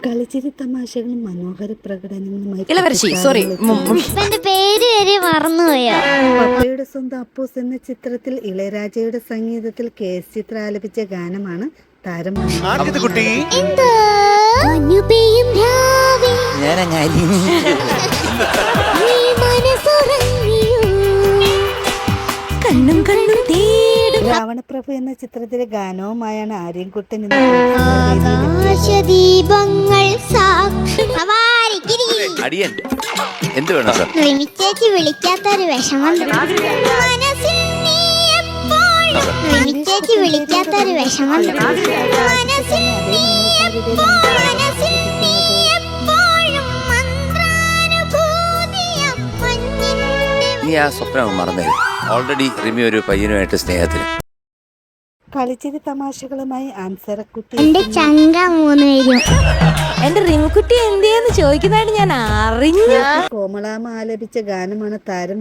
കളിച്ചിരി തമാശകളും മനോഹര പ്രകടനങ്ങളുമായി ഇളവരശി സോറി എന്റെ പേര് വരെ മറന്നുപോയോ? പപ്പയുടെ സ്വന്തം അപ്പൂസ് എന്ന ചിത്രത്തിൽ ഇളയരാജയുടെ സംഗീതത്തിൽ KS ചിത്ര ആലപിച്ച ഗാനമാണ് താരം. എന്തോ മഞ്ഞു പെയ്യും രാവിൽ നീ മനസ്സുറങ്ങിയോ? കണ്ണും കണ്ണും തേടും രാവണപ്രഭു എന്ന ചിത്രത്തിലെ ഗാനവുമായാണ് ആര്യൻകുട്ടൻ ആകാശദീപങ്ങൾ അടിയൻ എന്ത് വേണം സാർ? ചേച്ചി വിളിക്കാത്തൊരു വിഷമം മനസ്സിൽ നീ എപ്പോഴും ചേച്ചി വിളിക്കാത്തൊരു വിഷമം മനസ്സിൽ നീ എപ്പോഴും നീ ആ സ്വപ്നം മറന്നേ. ഓൾറെഡി റിമി ഒരു പയ്യനുമായിട്ട് സ്നേഹത്തിന്. കളിച്ചിരി തമാശകളുമായി ആൻസറക്കുട്ടി. എന്റെ ചങ്ക 3 പേരും എന്റെ റിംകുട്ടി എന്തിയെന്ന് ചോദിക്കുന്നതായിട്ട് ഞാൻ അറിഞ്ഞു. കോമളാമ്മ ആലപിച്ച ഗാനമാണ് താരം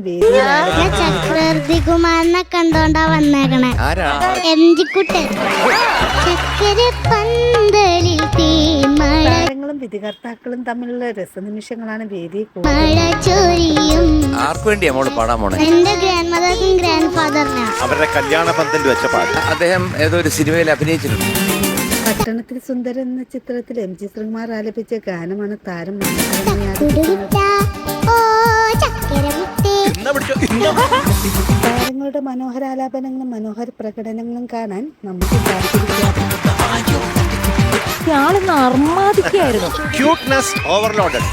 ഞാൻ ചക്രവർത്തി കുമാരനെ കണ്ടോണ്ടാ വന്നേക്കണേ. ആരാണ്? എംജിക്കുട്ടൻ ചക്കര പന്തലിൽ തീമഴ താരങ്ങളും വിധികർത്താക്കളും തമ്മിലുള്ള രസനിമിഷങ്ങളാണ് വേദിയെ മഴ ചൊരിയും. ആർക്ക് വേണ്ടിയാ മോള് പാടാൻ പോണേ? എന്റെ ഗ്രാൻഡ് മദർക്കും ഗ്രാൻഡ് ഫാദറിനാ. അവരുടെ കല്യാണ പന്തൽ വെച്ച പാട്ട് അദ്ദേഹം ഏതോ ഒരു സിനിമയിൽ അഭിനയിച്ചിട്ടുണ്ട്. പട്ടണത്തിൽ സുന്ദരൻ എന്ന ചിത്രത്തിൽ MG ശ്രീകുമാർ ആലപിച്ച ഗാനമാണ് താരം. കുടുവിട്ട ഓ ചക്കരമുത്തേ. താരങ്ങളുടെ മനോഹരാലാപനങ്ങളും മനോഹര പ്രകടനങ്ങളും കാണാൻ നമുക്ക് കാത്തിരിക്കാം. ആളൊന്ന് അർമാദിക്കായിരുന്നു. Cuteness overloaded.